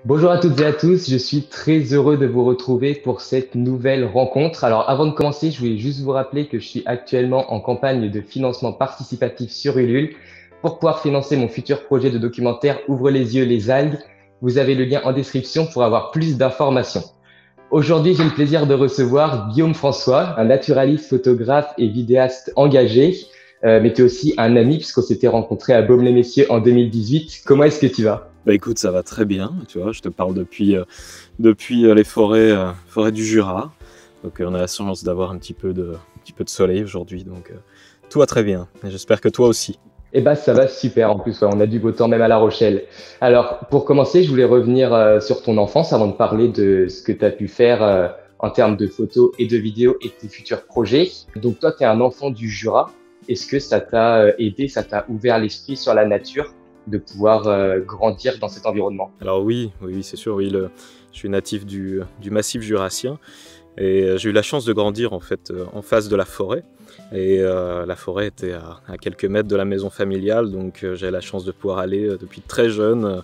Bonjour à toutes et à tous, je suis très heureux de vous retrouver pour cette nouvelle rencontre. Alors avant de commencer, je voulais juste vous rappeler que je suis actuellement en campagne de financement participatif sur Ulule. Pour pouvoir financer mon futur projet de documentaire Ouvre les yeux, les algues, vous avez le lien en description pour avoir plus d'informations. Aujourd'hui, j'ai le plaisir de recevoir Guillaume François, un naturaliste, photographe et vidéaste engagé, mais tu es aussi un ami puisqu'on s'était rencontrés à Baume-les-Messieurs en 2018. Comment est-ce que tu vas? Bah écoute, ça va très bien, tu vois, je te parle depuis les forêts du Jura. Donc on a la chance d'avoir un petit peu de soleil aujourd'hui, donc tout va très bien. Et j'espère que toi aussi. Eh ben, ça va super en plus, ouais, on a du beau temps même à La Rochelle. Alors, pour commencer, je voulais revenir sur ton enfance avant de parler de ce que tu as pu faire en termes de photos et de vidéos et de tes futurs projets. Donc, toi, tu es un enfant du Jura. Est-ce que ça t'a aidé, ça t'a ouvert l'esprit sur la nature de pouvoir grandir dans cet environnement? Alors oui, c'est sûr, oui, je suis natif du massif jurassien et j'ai eu la chance de grandir en fait en face de la forêt. Et la forêt était à quelques mètres de la maison familiale, donc j'ai la chance de pouvoir aller depuis très jeune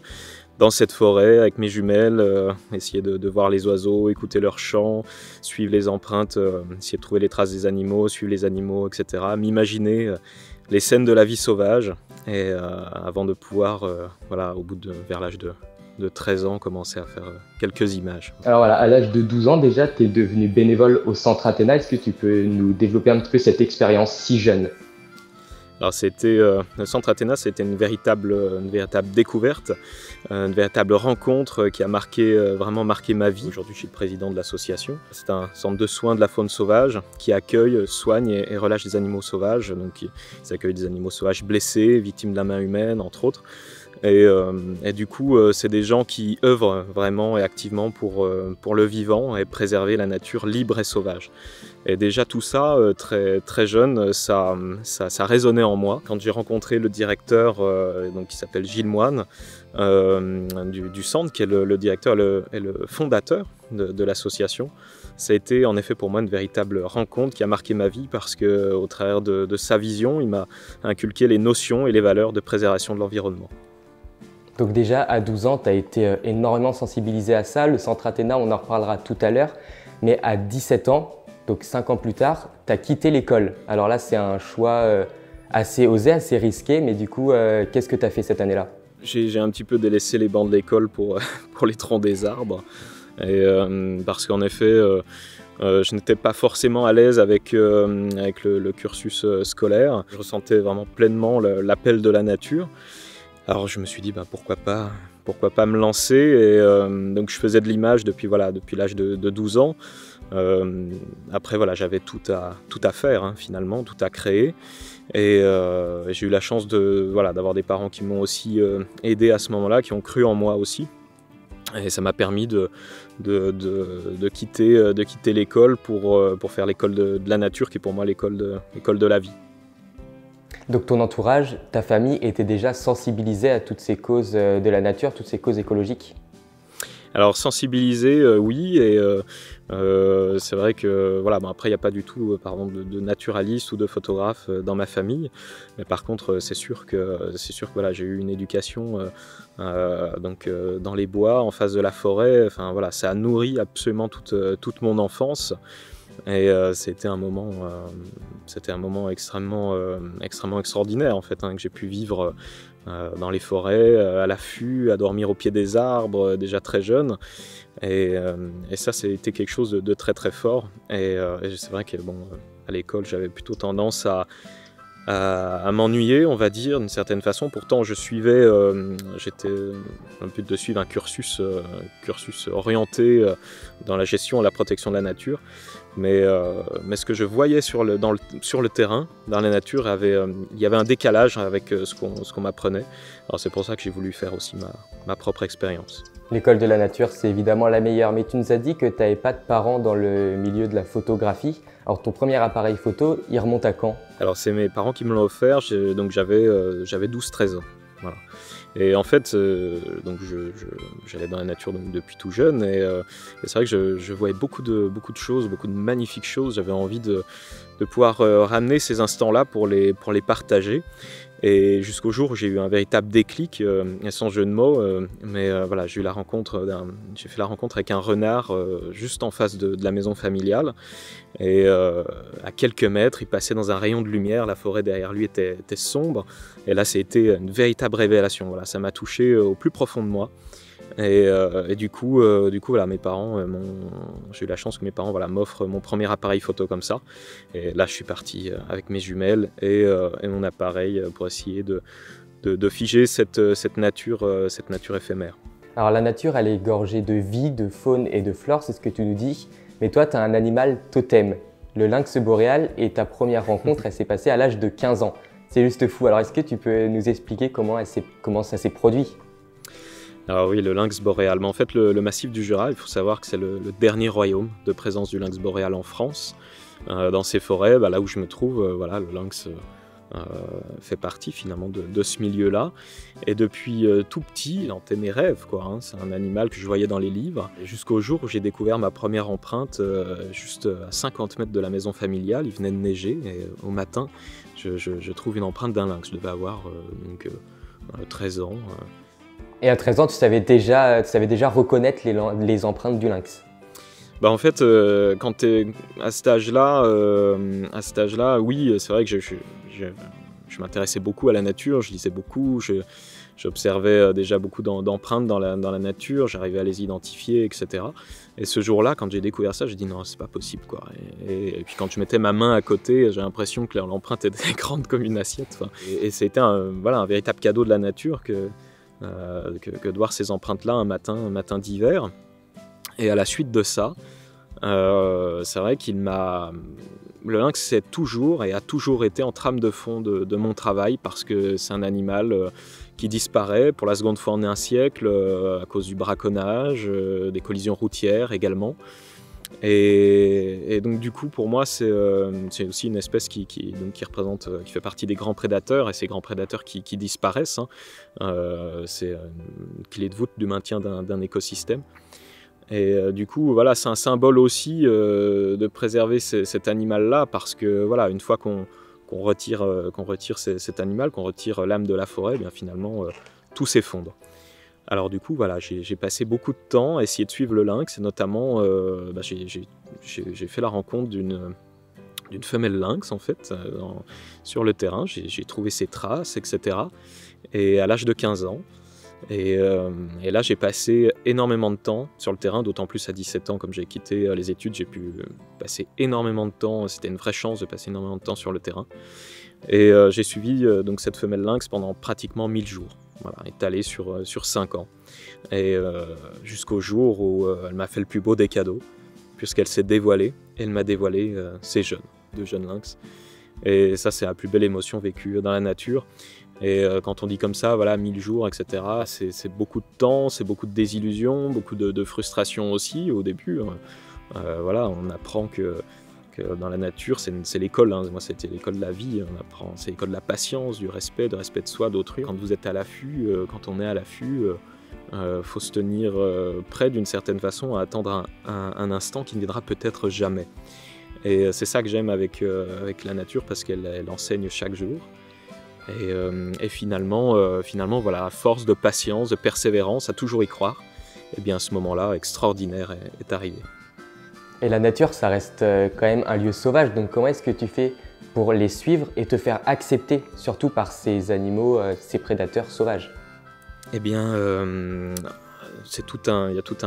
dans cette forêt avec mes jumelles, essayer de voir les oiseaux, écouter leurs chants, suivre les empreintes, essayer de trouver les traces des animaux, suivre les animaux, etc. M'imaginer les scènes de la vie sauvage, et avant de pouvoir, voilà, vers l'âge de 13 ans, commencer à faire quelques images. Alors voilà, à l'âge de 12 ans déjà, tu es devenu bénévole au Centre Athéna. Est-ce que tu peux nous développer un petit peu cette expérience si jeune? Alors le Centre Athéna, c'était une véritable découverte, une véritable rencontre qui a vraiment marqué ma vie. Aujourd'hui, je suis le président de l'association. C'est un centre de soins de la faune sauvage qui accueille, soigne et relâche des animaux sauvages. Donc, ils accueillent des animaux sauvages blessés, victimes de la main humaine, entre autres. Et du coup, c'est des gens qui œuvrent vraiment et activement pour le vivant et préserver la nature libre et sauvage. Et déjà tout ça, très, très jeune, ça résonnait en moi. Quand j'ai rencontré le directeur, donc, qui s'appelle Gilles Moine, du centre, qui est le directeur et le fondateur de l'association, ça a été en effet pour moi une véritable rencontre qui a marqué ma vie parce qu'au travers de sa vision, il m'a inculqué les notions et les valeurs de préservation de l'environnement. Donc déjà, à 12 ans, tu as été énormément sensibilisé à ça. Le Centre Athéna, on en reparlera tout à l'heure. Mais à 17 ans, donc 5 ans plus tard, tu as quitté l'école. Alors là, c'est un choix assez osé, assez risqué. Mais du coup, qu'est-ce que tu as fait cette année-là? J'ai un petit peu délaissé les bancs de l'école pour les troncs des arbres. Et, parce qu'en effet, je n'étais pas forcément à l'aise avec le cursus scolaire. Je ressentais vraiment pleinement l'appel de la nature. Alors je me suis dit pourquoi pas me lancer, et donc je faisais de l'image depuis l'âge de 12 ans. Après voilà, j'avais tout à faire, hein, finalement, tout à créer, et j'ai eu la chance d'avoir des parents qui m'ont aussi aidé à ce moment-là, qui ont cru en moi aussi, et ça m'a permis de quitter l'école pour faire l'école de la nature, qui est pour moi l'école de la vie. Donc ton entourage, ta famille était déjà sensibilisée à toutes ces causes de la nature, toutes ces causes écologiques? Alors sensibiliser, oui, et c'est vrai que voilà, après il n'y a pas du tout par exemple de naturaliste ou de photographe dans ma famille, mais par contre c'est sûr que voilà, j'ai eu une éducation dans les bois, en face de la forêt. Enfin voilà, ça a nourri absolument toute mon enfance. Et c'était un moment extrêmement extraordinaire en fait, hein, que j'ai pu vivre dans les forêts, à l'affût, à dormir au pied des arbres, déjà très jeune. Et ça, c'était quelque chose de très très fort. Et c'est vrai que à l'école, j'avais plutôt tendance à m'ennuyer, on va dire, d'une certaine façon. Pourtant, j'étais dans le but de suivre un cursus orienté dans la gestion et la protection de la nature. Mais ce que je voyais sur le terrain, dans la nature, il y avait un décalage avec ce qu'on m'apprenait. Alors c'est pour ça que j'ai voulu faire aussi ma propre expérience. L'école de la nature, c'est évidemment la meilleure, mais tu nous as dit que tu n'avais pas de parents dans le milieu de la photographie. Alors ton premier appareil photo, il remonte à quand? Alors c'est mes parents qui me l'ont offert, donc j'avais 12-13 ans. Voilà. Et en fait, donc j'allais dans la nature donc, depuis tout jeune, et c'est vrai que je voyais beaucoup de choses, beaucoup de magnifiques choses. J'avais envie de pouvoir ramener ces instants-là pour les partager. Et jusqu'au jour où j'ai eu un véritable déclic, sans jeu de mots, voilà, j'ai fait la rencontre avec un renard juste en face de la maison familiale. Et à quelques mètres, il passait dans un rayon de lumière, la forêt derrière lui était sombre. Et là, c'était une véritable révélation. Voilà, ça m'a touché au plus profond de moi. Et du coup, voilà, mes parents, j'ai eu la chance que mes parents voilà, m'offrent mon premier appareil photo comme ça. Et là, je suis parti avec mes jumelles et mon appareil pour essayer de figer cette nature éphémère. Alors la nature, elle est gorgée de vie, de faune et de flore, c'est ce que tu nous dis. Mais toi, tu as un animal totem, le lynx boréal, et ta première rencontre, elle s'est passée à l'âge de 15 ans. C'est juste fou. Alors est-ce que tu peux nous expliquer comment ça s'est produit ? Alors oui, le lynx boréal. Mais en fait, le massif du Jura, il faut savoir que c'est le dernier royaume de présence du lynx boréal en France. Dans ces forêts, là où je me trouve, voilà, le lynx fait partie finalement de ce milieu-là. Et depuis tout petit, il hantait mes rêves, quoi, hein. C'est un animal que je voyais dans les livres. Jusqu'au jour où j'ai découvert ma première empreinte juste à 50 mètres de la maison familiale. Il venait de neiger et au matin, je trouve une empreinte d'un lynx. Je devais avoir 13 ans. Et à 13 ans, tu savais déjà reconnaître les empreintes du lynx? En fait, quand tu es à cet âge-là, oui, c'est vrai que je m'intéressais beaucoup à la nature, je lisais beaucoup, j'observais déjà beaucoup d'empreintes dans la nature, j'arrivais à les identifier, etc. Et ce jour-là, quand j'ai découvert ça, j'ai dit non, c'est pas possible, quoi. Et puis quand je mettais ma main à côté, j'ai l'impression que l'empreinte était grande comme une assiette. Et c'était un véritable cadeau de la nature que de voir ces empreintes-là un matin d'hiver. Et à la suite de ça, c'est vrai le lynx c'est toujours et a toujours été en trame de fond de mon travail parce que c'est un animal qui disparaît pour la seconde fois en un siècle à cause du braconnage, des collisions routières également. Et donc du coup pour moi c'est aussi une espèce qui fait partie des grands prédateurs, et ces grands prédateurs qui disparaissent, hein, c'est une clé de voûte du maintien d'un écosystème. Et du coup voilà, c'est un symbole aussi de préserver cet animal-là, parce que voilà, une fois qu'on retire cet animal, qu'on retire l'âme de la forêt, eh bien finalement tout s'effondre. Alors du coup, voilà, j'ai passé beaucoup de temps à essayer de suivre le lynx, et notamment, j'ai fait la rencontre d'une femelle lynx, en fait, sur le terrain. J'ai trouvé ses traces, etc. Et à l'âge de 15 ans. Et là, j'ai passé énormément de temps sur le terrain, d'autant plus à 17 ans, comme j'ai quitté les études, j'ai pu passer énormément de temps. C'était une vraie chance de passer énormément de temps sur le terrain. Et j'ai suivi donc cette femelle lynx pendant pratiquement 1000 jours. Voilà, étalé sur 5 ans. Et jusqu'au jour où elle m'a fait le plus beau des cadeaux, puisqu'elle s'est dévoilée, et elle m'a dévoilé ses deux jeunes lynx. Et ça, c'est la plus belle émotion vécue dans la nature. Et quand on dit comme ça, voilà, 1000 jours, etc., c'est beaucoup de temps, c'est beaucoup de désillusions, beaucoup de frustration aussi au début. Voilà, on apprend que dans la nature, c'est l'école, hein. Moi c'était l'école de la vie, c'est l'école de la patience, du respect de soi, d'autrui. Quand vous êtes à l'affût, quand on est à l'affût, faut se tenir prêt d'une certaine façon à attendre un instant qui ne viendra peut-être jamais. Et c'est ça que j'aime avec la nature, parce qu'elle enseigne chaque jour. Et finalement, voilà, à force de patience, de persévérance, à toujours y croire, et bien ce moment-là extraordinaire est arrivé. Et la nature, ça reste quand même un lieu sauvage, donc comment est-ce que tu fais pour les suivre et te faire accepter, surtout par ces animaux, ces prédateurs sauvages? Eh bien, il y a tout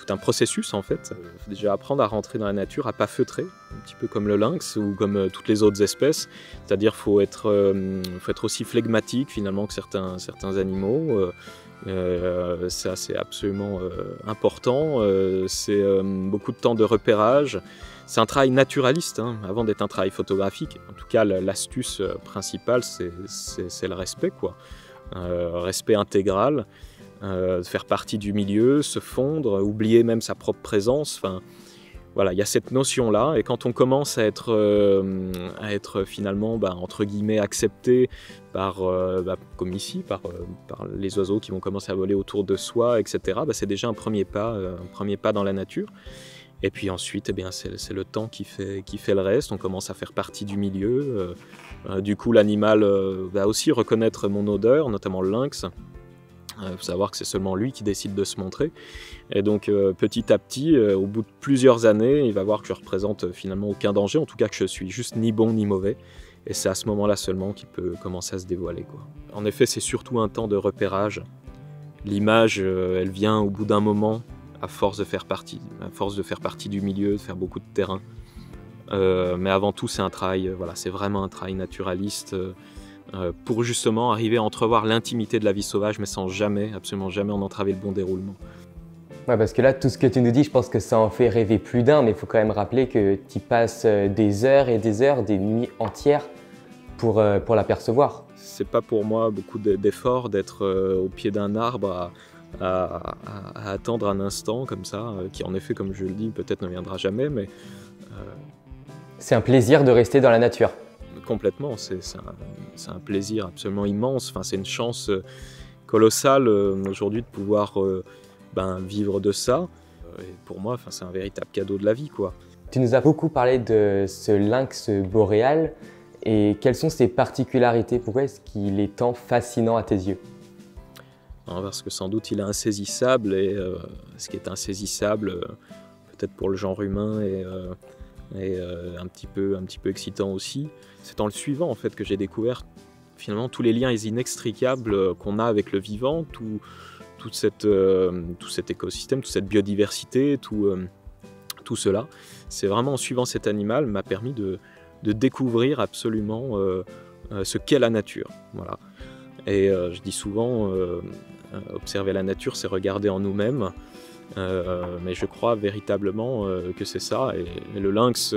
un processus en fait. Il faut déjà apprendre à rentrer dans la nature, à pas feutrer, un petit peu comme le lynx ou comme toutes les autres espèces. C'est-à-dire faut être aussi flegmatique finalement que certains animaux. Ça c'est absolument important. C'est beaucoup de temps de repérage. C'est un travail naturaliste, hein, avant d'être un travail photographique. En tout cas, l'astuce principale, c'est le respect, quoi. Respect intégral, faire partie du milieu, se fondre, oublier même sa propre présence. Enfin, Voilà, il y a cette notion-là, et quand on commence à être finalement, entre guillemets, accepté par, comme ici, par les oiseaux qui vont commencer à voler autour de soi, etc., c'est déjà un premier pas dans la nature. Et puis ensuite, c'est le temps qui fait le reste. On commence à faire partie du milieu. Du coup, l'animal va aussi reconnaître mon odeur, notamment le lynx. Il faut savoir que c'est seulement lui qui décide de se montrer. Et donc petit à petit, au bout de plusieurs années, il va voir que je représente finalement aucun danger, en tout cas que je suis juste ni bon ni mauvais. Et c'est à ce moment-là seulement qu'il peut commencer à se dévoiler, quoi. En effet, c'est surtout un temps de repérage. L'image, elle vient au bout d'un moment, à force de faire partie du milieu, de faire beaucoup de terrain. Mais avant tout, c'est un travail, c'est vraiment un travail naturaliste. Pour justement arriver à entrevoir l'intimité de la vie sauvage, mais sans jamais, absolument jamais en entraver le bon déroulement. Ouais, parce que là, tout ce que tu nous dis, je pense que ça en fait rêver plus d'un, mais il faut quand même rappeler que tu passes des heures et des heures, des nuits entières pour l'apercevoir. C'est pas pour moi beaucoup d'efforts d'être au pied d'un arbre à attendre un instant comme ça, qui en effet, comme je le dis, peut-être ne viendra jamais, mais... C'est un plaisir de rester dans la nature. Complètement, c'est un plaisir absolument immense. Enfin, c'est une chance colossale aujourd'hui de pouvoir vivre de ça. Et pour moi, c'est un véritable cadeau de la vie, quoi. Tu nous as beaucoup parlé de ce lynx boréal. Et quelles sont ses particularités? Pourquoi est-ce qu'il est tant fascinant à tes yeux? Non, parce que sans doute il est insaisissable, et ce qui est insaisissable, peut-être pour le genre humain, et un petit peu excitant aussi. C'est en le suivant en fait que j'ai découvert finalement tous les liens inextricables qu'on a avec le vivant, tout cet écosystème, toute cette biodiversité, tout cela. C'est vraiment en suivant cet animal m'a permis de découvrir absolument ce qu'est la nature. Voilà. Et je dis souvent, observer la nature, c'est regarder en nous-mêmes. Mais je crois véritablement que c'est ça, et le lynx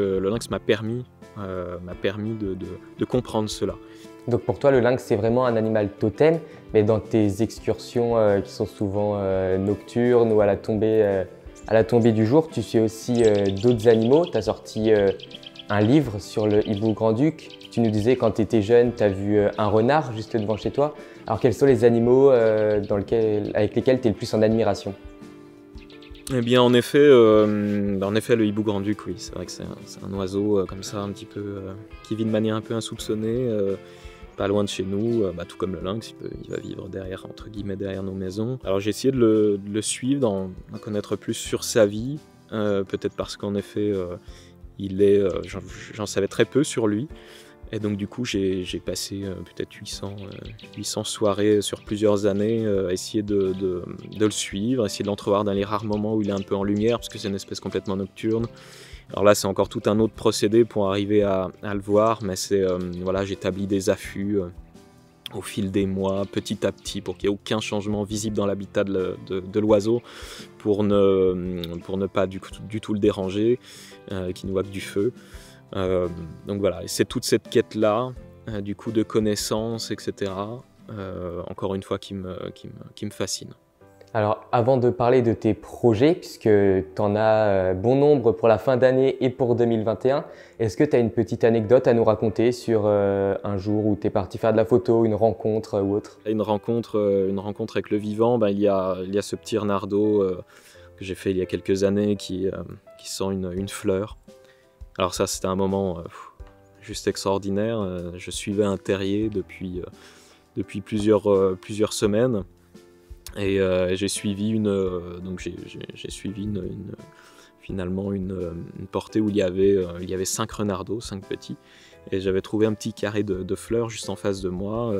m'a permis de comprendre cela. Donc pour toi, le lynx, c'est vraiment un animal totem, mais dans tes excursions qui sont souvent nocturnes ou à la tombée du jour, tu suis aussi d'autres animaux. Tu as sorti un livre sur le hibou grand-duc. Tu nous disais quand tu étais jeune, tu as vu un renard juste devant chez toi. Alors quels sont les animaux avec lesquels tu es le plus en admiration? Eh bien, en effet, le hibou grand-duc, oui, c'est vrai que c'est un oiseau comme ça, un petit peu, qui vit de manière un peu insoupçonnée, pas loin de chez nous, tout comme le lynx, il va vivre derrière, entre guillemets, derrière nos maisons. Alors j'ai essayé de le suivre, d'en connaître plus sur sa vie, peut-être parce qu'en effet, j'en savais très peu sur lui. Et donc du coup, j'ai passé peut-être 800 soirées sur plusieurs années à essayer de le suivre, essayer de l'entrevoir dans les rares moments où il est un peu en lumière, parce que c'est une espèce complètement nocturne. Alors là, c'est encore tout un autre procédé pour arriver à le voir, mais j'établis des affûts au fil des mois, petit à petit, pour qu'il n'y ait aucun changement visible dans l'habitat de l'oiseau, pour ne pas du tout le déranger, qu'il ne voit que du feu. Donc voilà, et c'est toute cette quête-là, du coup de connaissances, etc., encore une fois qui me fascine. Alors avant de parler de tes projets, puisque tu en as bon nombre pour la fin d'année et pour 2021, est-ce que tu as une petite anecdote à nous raconter sur un jour où tu es parti faire de la photo, une rencontre ou autre? Une rencontre avec le vivant, il y a ce petit renardeau que j'ai fait il y a quelques années qui sent une fleur. Alors ça, c'était un moment juste extraordinaire. Je suivais un terrier depuis plusieurs semaines, et j'ai suivi finalement une portée où il y avait 5 renardeaux, 5 petits, et j'avais trouvé un petit carré de fleurs juste en face de moi,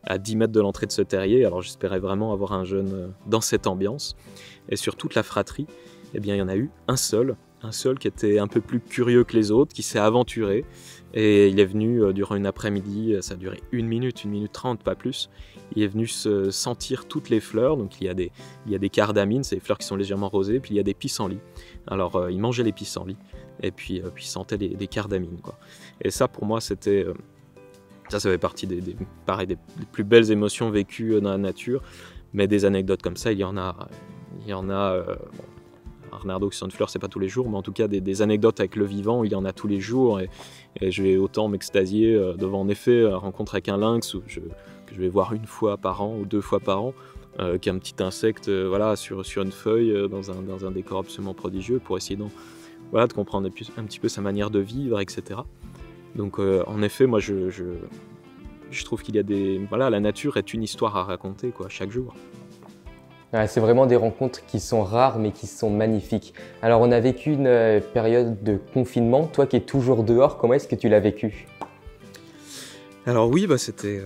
à 10 mètres de l'entrée de ce terrier. Alors j'espérais vraiment avoir un jeune dans cette ambiance, et sur toute la fratrie, il y en a eu un seul qui était un peu plus curieux que les autres, qui s'est aventuré, et il est venu durant une après-midi, ça a duré 1 minute 30, pas plus. Il est venu se sentir toutes les fleurs. Donc il y a des cardamines, c'est des fleurs qui sont légèrement rosées, puis il y a des pissenlits. Alors il mangeait les pissenlits, et puis il sentait des cardamines, quoi. Et ça, pour moi, ça fait partie des plus belles émotions vécues dans la nature. Mais des anecdotes comme ça, il y en a Arnardo qui sent une fleur, c'est pas tous les jours, mais en tout cas des anecdotes avec le vivant, il y en a tous les jours, et je vais autant m'extasier devant en effet une rencontre avec un lynx que je vais voir une fois par an ou 2 fois par an, qu'un petit insecte voilà, sur une feuille dans un décor absolument prodigieux pour essayer de comprendre un petit peu sa manière de vivre, etc. Donc en effet, moi je trouve qu'il y a la nature est une histoire à raconter quoi, chaque jour. Ouais, c'est vraiment des rencontres qui sont rares mais qui sont magnifiques. Alors on a vécu une période de confinement, toi qui es toujours dehors, comment est-ce que tu l'as vécu? Alors oui, c'était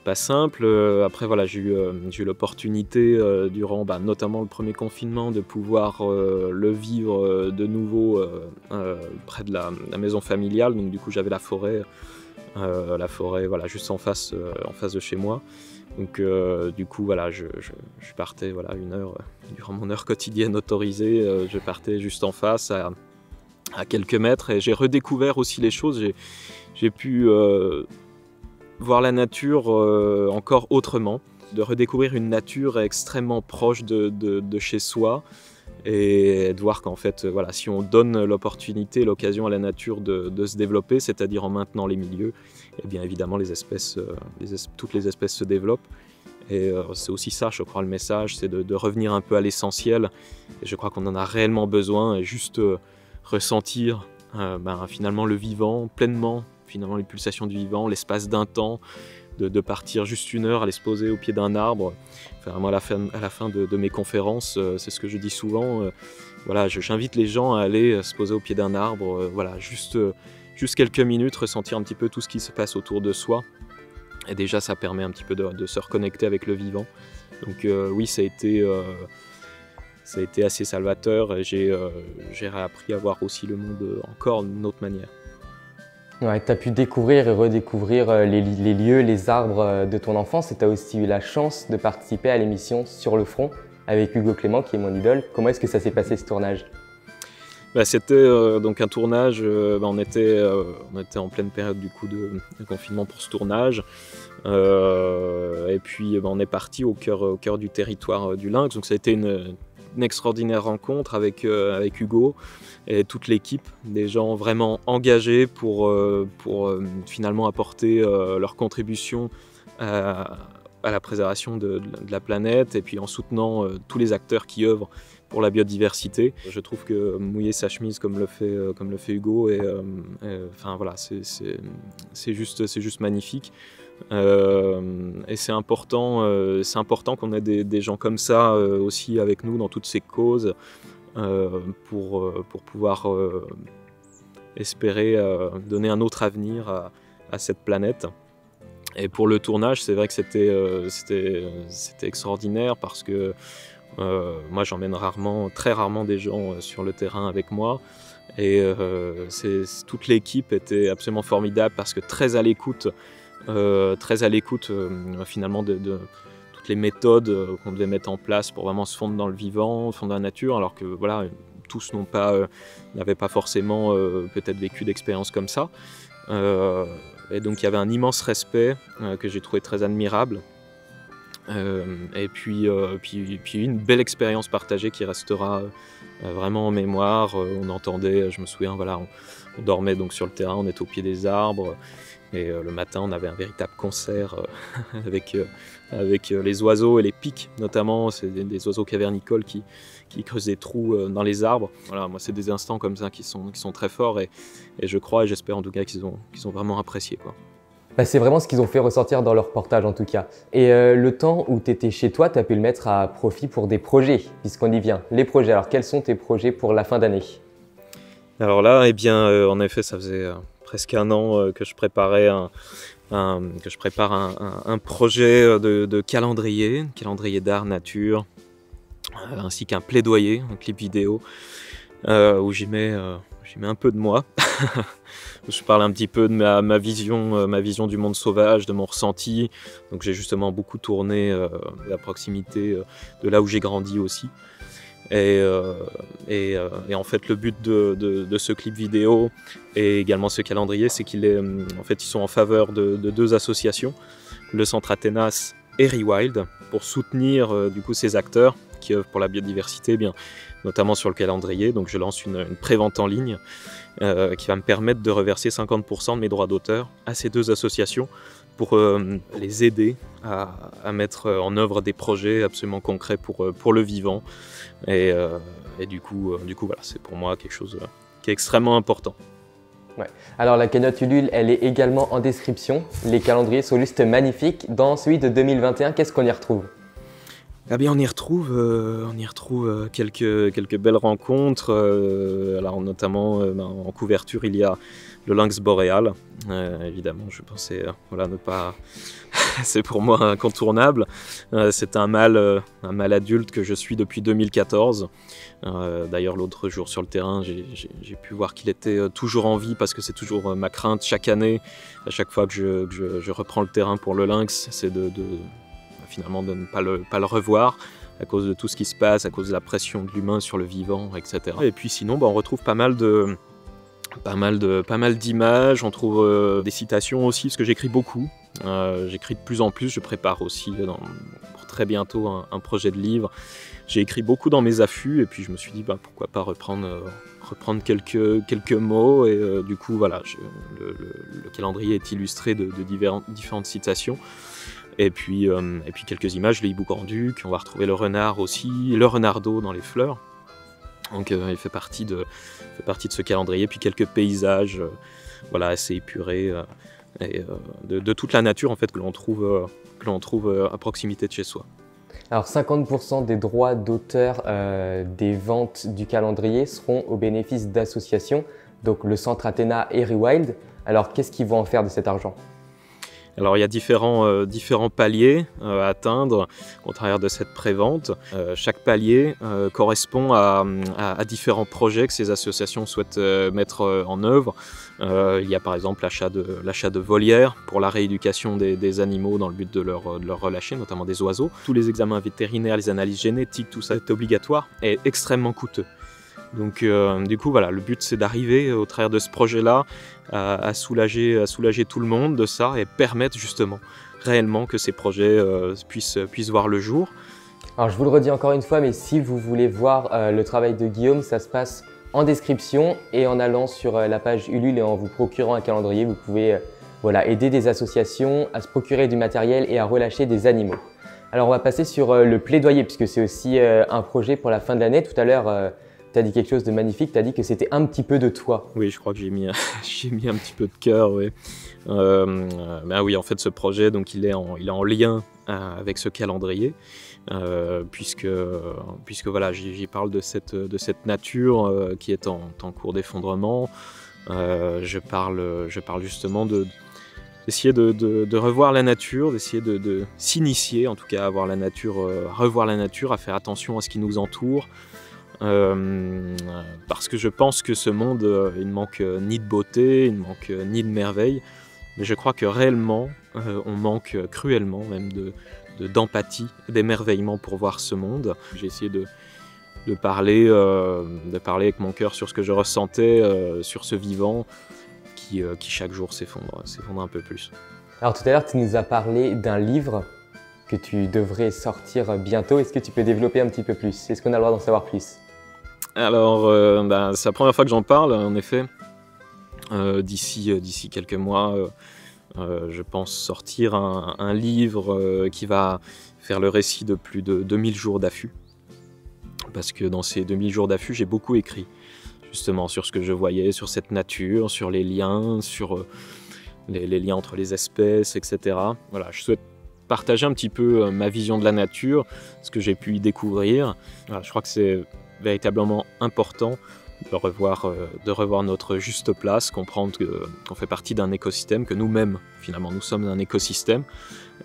pas simple. Après voilà, j'ai eu l'opportunité durant notamment le premier confinement de pouvoir le vivre de nouveau près de la maison familiale. Donc du coup j'avais la forêt voilà, juste en face de chez moi. Donc du coup voilà, je partais voilà, 1 heure durant mon heure quotidienne autorisée, je partais juste en face à quelques mètres, et j'ai redécouvert aussi les choses. J'ai pu voir la nature encore autrement, de redécouvrir une nature extrêmement proche de chez soi, et de voir qu'en fait, voilà, si on donne l'opportunité, l'occasion à la nature de se développer, c'est-à-dire en maintenant les milieux, et bien évidemment toutes les espèces se développent. Et c'est aussi ça, je crois, le message, c'est de revenir un peu à l'essentiel. Et je crois qu'on en a réellement besoin, et juste ressentir finalement le vivant pleinement, finalement les pulsations du vivant, l'espace d'un temps, de partir juste 1 heure, aller se poser au pied d'un arbre. Enfin, moi, à la fin de mes conférences, c'est ce que je dis souvent. Voilà, j'invite les gens à aller se poser au pied d'un arbre, voilà, juste quelques minutes, ressentir un petit peu tout ce qui se passe autour de soi. Et déjà, ça permet un petit peu de se reconnecter avec le vivant. Donc oui, ça a été assez salvateur, et j'ai réappris à voir aussi le monde encore d'une autre manière. Ouais, tu as pu découvrir et redécouvrir les lieux, les arbres de ton enfance, et tu as aussi eu la chance de participer à l'émission Sur le front avec Hugo Clément, qui est mon idole. Comment est-ce que ça s'est passé ce tournage? C'était donc un tournage, on était en pleine période du coup de confinement pour ce tournage, et puis on est parti au cœur du territoire du Lynx, donc ça a été une extraordinaire rencontre avec Hugo et toute l'équipe, des gens vraiment engagés pour finalement apporter leur contribution à la préservation de la planète, et puis en soutenant tous les acteurs qui œuvrent pour la biodiversité. Je trouve que mouiller sa chemise comme le fait Hugo, enfin voilà, c'est juste magnifique. Et c'est important qu'on ait des gens comme ça aussi avec nous dans toutes ces causes, pour pouvoir espérer donner un autre avenir à cette planète. Et pour le tournage, c'est vrai que c'était extraordinaire, parce que moi j'emmène très rarement des gens sur le terrain avec moi, et toute l'équipe était absolument formidable, parce que très à l'écoute finalement de toutes les méthodes qu'on devait mettre en place pour vraiment se fondre dans le vivant, fondre dans la nature, alors que voilà, tous n'avaient pas forcément peut-être vécu d'expériences comme ça. Et donc il y avait un immense respect que j'ai trouvé très admirable. Et puis une belle expérience partagée qui restera vraiment en mémoire. On entendait, je me souviens, voilà, on dormait donc sur le terrain, on était au pied des arbres, et le matin on avait un véritable concert avec les oiseaux et les pics notamment. C'est des oiseaux cavernicoles qui creusent des trous dans les arbres. Voilà, moi c'est des instants comme ça qui sont très forts, et je crois et j'espère en tout cas qu'ils ont vraiment apprécié, quoi. C'est vraiment ce qu'ils ont fait ressortir dans leur reportage en tout cas. Et le temps où tu étais chez toi, tu as pu le mettre à profit pour des projets, puisqu'on y vient. Les projets, alors quels sont tes projets pour la fin d'année? Alors là, eh bien, en effet, ça faisait presque 1 an que je prépare un projet de calendrier d'art nature, ainsi qu'un plaidoyer, un clip vidéo, où j'y mets un peu de moi. Je parle un petit peu de ma vision du monde sauvage, de mon ressenti. Donc j'ai justement beaucoup tourné à proximité de là où j'ai grandi aussi. Et en fait, le but de ce clip vidéo et également ce calendrier, c'est ils sont en faveur de 2 associations, le Centre Athénas et Rewild, pour soutenir du coup ces acteurs qui œuvrent pour la biodiversité, eh bien, notamment sur le calendrier. Donc je lance une prévente en ligne qui va me permettre de reverser 50% de mes droits d'auteur à ces deux associations pour les aider à mettre en œuvre des projets absolument concrets pour le vivant. Et du coup voilà, c'est pour moi quelque chose qui est extrêmement important. Ouais. Alors la cagnotte Ulule, elle est également en description. Les calendriers sont juste magnifiques. Dans celui de 2021, qu'est-ce qu'on y retrouve? Eh bien, on y retrouve quelques belles rencontres. Alors notamment en couverture, il y a le lynx boréal. Évidemment, je pensais voilà, ne pas. C'est pour moi incontournable. C'est un mâle adulte que je suis depuis 2014. D'ailleurs, l'autre jour sur le terrain, j'ai pu voir qu'il était toujours en vie parce que c'est toujours ma crainte chaque année. À chaque fois que je reprends le terrain pour le lynx, c'est finalement de ne pas le revoir à cause de tout ce qui se passe, à cause de la pression de l'humain sur le vivant, etc. Et puis sinon, on retrouve pas mal d'images, on trouve des citations aussi, parce que j'écris beaucoup. J'écris de plus en plus, je prépare aussi pour très bientôt un projet de livre. J'ai écrit beaucoup dans mes affûts et puis je me suis dit pourquoi pas reprendre quelques mots et du coup voilà, le calendrier est illustré de différentes citations. Et puis quelques images, le hibou grand-duc, on va retrouver le renard aussi, le renardeau dans les fleurs. Donc il fait partie de ce calendrier, puis quelques paysages voilà, assez épurés et de toute la nature en fait, que l'on trouve à proximité de chez soi. Alors 50% des droits d'auteur des ventes du calendrier seront au bénéfice d'associations, donc le Centre Athéna et Rewild. Alors qu'est-ce qu'ils vont en faire de cet argent ? Alors il y a différents paliers à atteindre au travers de cette prévente. Chaque palier correspond à différents projets que ces associations souhaitent mettre en œuvre. Il y a par exemple l'achat de volières pour la rééducation des animaux dans le but de leur relâcher, notamment des oiseaux. Tous les examens vétérinaires, les analyses génétiques, tout ça est obligatoire et extrêmement coûteux. Donc du coup voilà, le but c'est d'arriver au travers de ce projet-là à soulager tout le monde de ça et permettre justement réellement que ces projets puissent voir le jour. Alors je vous le redis encore une fois, mais si vous voulez voir le travail de Guillaume, ça se passe en description et en allant sur la page Ulule et en vous procurant un calendrier, vous pouvez aider des associations à se procurer du matériel et à relâcher des animaux. Alors on va passer sur le plaidoyer puisque c'est aussi un projet pour la fin de l'année. Tout à l'heure, tu as dit quelque chose de magnifique, tu as dit que c'était un petit peu de toi. Oui, je crois que j'ai mis un petit peu de cœur. Oui. Oui, en fait, ce projet, donc, il est en lien avec ce calendrier, puisque voilà, j'y parle de cette nature qui est en cours d'effondrement. Je parle justement d'essayer de revoir la nature, d'essayer de s'initier, en tout cas, à voir la nature, revoir la nature, à faire attention à ce qui nous entoure. Parce que je pense que ce monde, il ne manque ni de beauté, il ne manque ni de merveille, mais je crois que réellement, on manque cruellement même d'empathie, d'émerveillement pour voir ce monde. J'ai essayé de parler avec mon cœur sur ce que je ressentais, sur ce vivant qui chaque jour s'effondre un peu plus. Alors tout à l'heure, tu nous as parlé d'un livre que tu devrais sortir bientôt. Est-ce que tu peux développer un petit peu plus? Est-ce qu'on a le droit d'en savoir plus? Alors, c'est la première fois que j'en parle, en effet. D'ici quelques mois, je pense sortir un livre qui va faire le récit de plus de 2000 jours d'affût. Parce que dans ces 2000 jours d'affût, j'ai beaucoup écrit, justement, sur ce que je voyais, sur cette nature, sur les liens, sur les liens entre les espèces, etc. Voilà, je souhaite partager un petit peu ma vision de la nature, ce que j'ai pu y découvrir. Voilà, je crois que c'est véritablement important de revoir notre juste place, comprendre qu'on fait partie d'un écosystème, que nous-mêmes, finalement, nous sommes un écosystème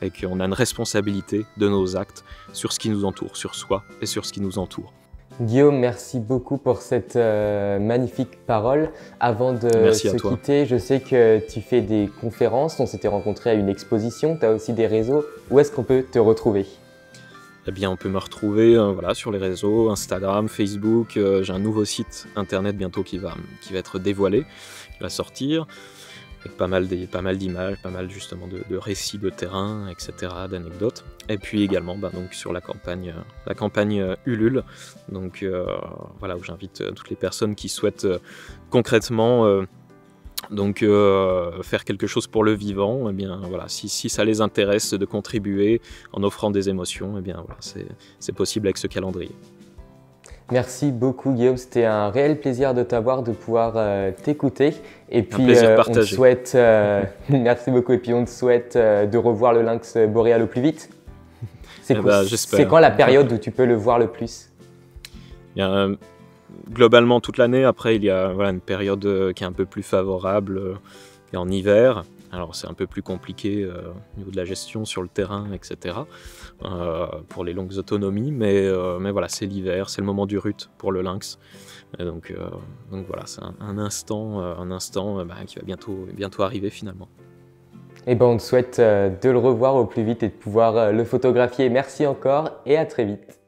et qu'on a une responsabilité de nos actes sur ce qui nous entoure, sur soi et sur ce qui nous entoure. Guillaume, merci beaucoup pour cette magnifique parole. Avant de se quitter, je sais que tu fais des conférences, on s'était rencontrés à une exposition, tu as aussi des réseaux. Où est-ce qu'on peut te retrouver ? Eh bien, on peut me retrouver sur les réseaux, Instagram, Facebook. J'ai un nouveau site internet bientôt qui va être dévoilé, qui va sortir. avec pas mal d'images, pas mal justement de récits de terrain, etc., d'anecdotes. Et puis également donc sur la campagne Ulule, donc voilà, où j'invite toutes les personnes qui souhaitent concrètement faire quelque chose pour le vivant. Eh bien voilà, si ça les intéresse de contribuer en offrant des émotions, eh bien voilà, c'est possible avec ce calendrier. Merci beaucoup Guillaume, c'était un réel plaisir de t'avoir, de pouvoir t'écouter. Et puis on te souhaite, merci beaucoup, et puis on te souhaite de revoir le lynx boréal au plus vite. C'est quand la période où tu peux le voir le plus? Globalement toute l'année. Après il y a une période qui est un peu plus favorable, qui est en hiver. Alors c'est un peu plus compliqué au niveau de la gestion sur le terrain, etc. Pour les longues autonomies, mais voilà, c'est l'hiver, c'est le moment du rut pour le lynx. Et donc voilà, c'est un instant qui va bientôt arriver finalement. Et on te souhaite de le revoir au plus vite et de pouvoir le photographier. Merci encore et à très vite.